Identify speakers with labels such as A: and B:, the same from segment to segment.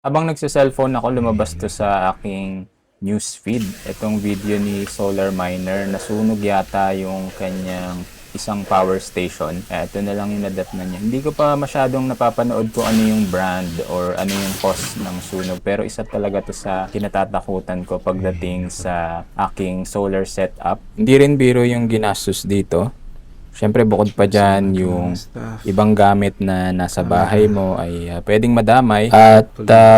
A: Habang nagsa-cellphone ako, lumabas to sa aking newsfeed. Itong video ni Solar Miner, nasunog yata yung kanyang isang power station. Ito na lang yung nadat na niya. Hindi ko pa masyadong napapanood kung ano yung brand or ano yung cause ng sunog. Pero isa talaga to sa kinatatakutan ko pagdating sa aking solar setup. Hindi rin biro yung ginastos dito. Siyempre, bukod pa dyan, yung ibang gamit na nasa bahay mo ay pwedeng madamay. At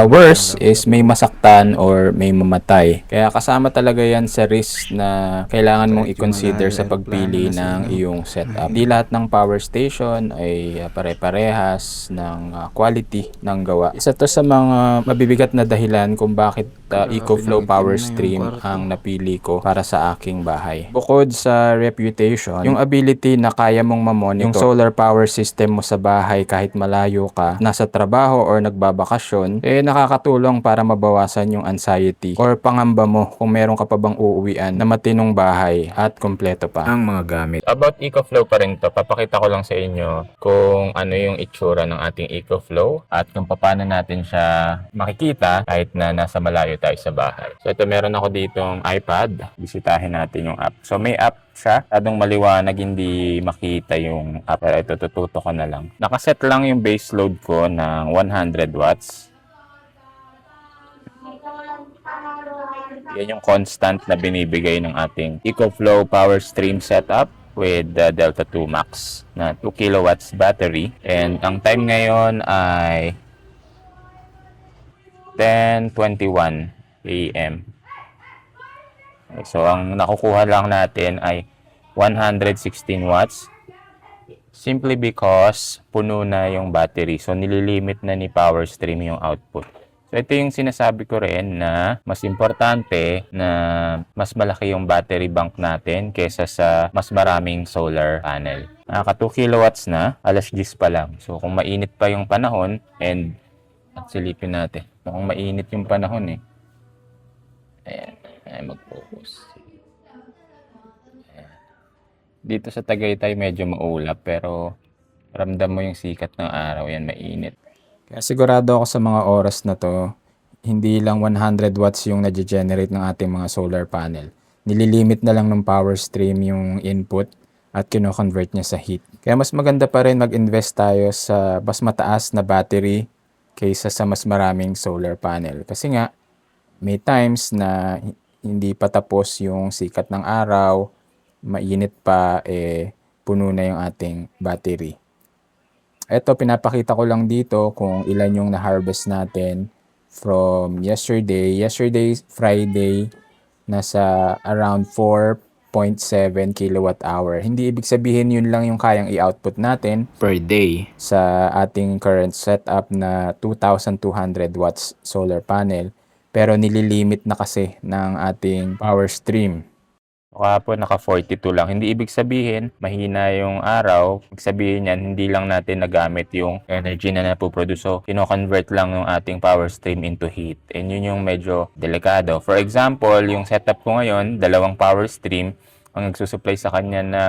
A: worse is may masaktan or may mamatay. Kaya kasama talaga yan sa risk na kailangan mong i-consider sa pagpili ng iyong setup. Di lahat ng power station ay pare-parehas ng quality ng gawa. Isa to sa mga mabibigat na dahilan kung bakit EcoFlow Power Stream ang napili ko para sa aking bahay. Bukod sa reputation, yung ability na kaya mong mamonitor yung solar power system mo sa bahay kahit malayo ka, nasa trabaho or nagbabakasyon, nakakatulong para mabawasan yung anxiety or pangamba mo kung meron ka pa bang uuwian na matinong bahay at kompleto pa ang mga gamit. About EcoFlow pa rin to, papakita ko lang sa inyo kung ano yung itsura ng ating EcoFlow at kung paano natin siya makikita kahit na nasa malayo tayo sa bahay. So ito, meron ako ditong iPad. Bisitahin natin yung app. So may app siya. Adong maliwanag, hindi makita yung app. Pero ito, tututo ko na lang. Nakaset lang yung base load ko ng 100 watts. Yan yung constant na binibigay ng ating EcoFlow Power Stream setup with the Delta 2 Max na 2 kilowatts battery. And ang time ngayon ay 10:21 AM. So, ang nakukuha lang natin ay 116 watts. Simply because puno na yung battery. So, nililimit na ni Power Stream yung output. So, ito yung sinasabi ko rin na mas importante na mas malaki yung battery bank natin kesa sa mas maraming solar panel. Naka 2 kilowatts na, alas 10 pa lang. So, kung mainit pa yung panahon and silipin natin. Mukhang mainit yung panahon eh. Ayan. Ay, mag-focus. Ayan. Dito sa Tagaytay medyo maulap pero ramdam mo yung sikat ng araw. Yan, mainit. Kaya sigurado ako sa mga oras na to, hindi lang 100 watts yung nage-generate ng ating mga solar panel. Nililimit na lang ng power stream yung input at kino-convert niya sa heat. Kaya mas maganda pa rin mag-invest tayo sa mas mataas na battery kaysa sa mas maraming solar panel. Kasi nga, may times na hindi pa tapos yung sikat ng araw, mainit pa, puno na yung ating battery. Ito, pinapakita ko lang dito kung ilan yung na-harvest natin from yesterday. Yesterday, Friday, nasa around 4.7 kilowatt hour. Hindi ibig sabihin yun lang yung kayang i-output natin per day sa ating current setup na 2,200 watts solar panel. Pero nililimit na kasi ng ating power stream. Kahapon naka 42 lang. Hindi ibig sabihin mahina yung araw. Ibig sabihin yan, hindi lang natin nagamit yung energy na napoproduce. So, kino-convert lang yung ating power stream into heat. And yun yung medyo delikado. For example, yung setup ko ngayon, dalawang power stream. Ang nagsusupply sa kanya na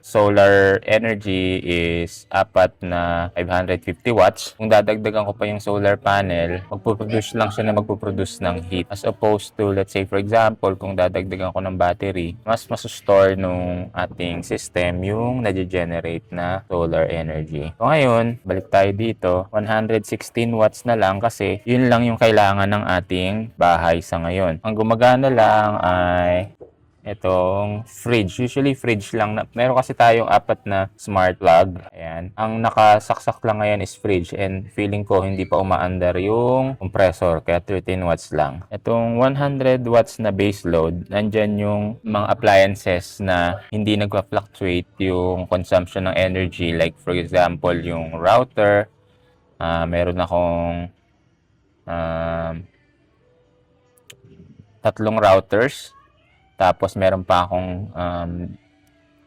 A: solar energy is apat na 550 watts. Kung dadagdagan ko pa yung solar panel, magpuproduce lang siya na magpuproduce ng heat. As opposed to, let's say for example, kung dadagdagan ko ng battery, mas masustore nung ating system yung nage-generate na solar energy. So ngayon, balik tayo dito, 116 watts na lang kasi yun lang yung kailangan ng ating bahay sa ngayon. Ang gumagana lang ay itong fridge. Usually fridge lang. Meron kasi tayong apat na smart plug. Ayan. Ang nakasaksak lang ngayon is fridge and feeling ko hindi pa umaandar yung compressor kaya 13 watts lang. Itong 100 watts na base load, nandyan yung mga appliances na hindi nagpa-fluctuate yung consumption ng energy. Like for example, yung router. Meron akong tatlong routers. Tapos meron pa akong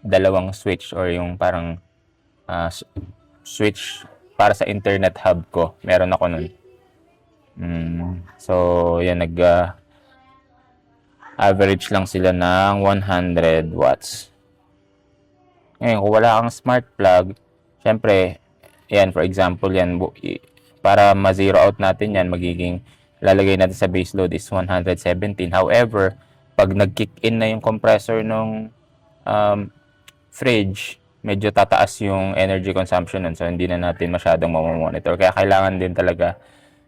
A: dalawang switch or yung parang switch para sa internet hub ko. Meron ako nun. So, yan, average lang sila ng 100 watts. Ngayon, kung wala kang smart plug, syempre, yan, for example, yan, para ma-zero out natin yan, magiging lalagay natin sa base load is 117. However, pag nag-kick in na yung compressor ng fridge, medyo tataas yung energy consumption nun. So, hindi na natin masyadong mamamonitor. Kaya kailangan din talaga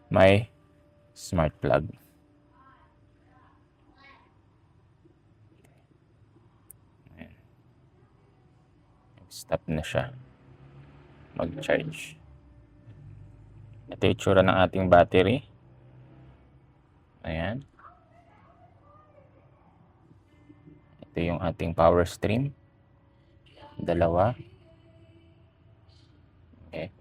A: may smart plug. Ayan. Stop na siya mag-charge. Ito yung itsura ng ating battery. Ayan. Ito yung ating power stream. Dalawa. Okay.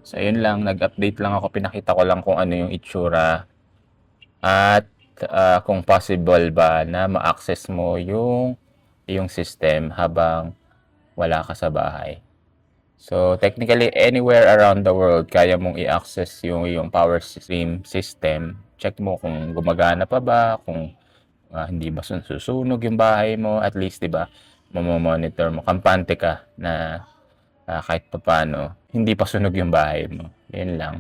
A: So, yun lang. Nag-update lang ako. Pinakita ko lang kung ano yung itsura. At kung possible ba na ma-access mo yung system habang wala ka sa bahay. So, technically, anywhere around the world, kaya mong i-access yung power stream system. Check mo kung gumagana pa ba, kung hindi ba susunog yung bahay mo. At least, di ba, mamamonitor mo. Kampante ka na kahit pa paano, hindi pa sunog yung bahay mo. Yun lang.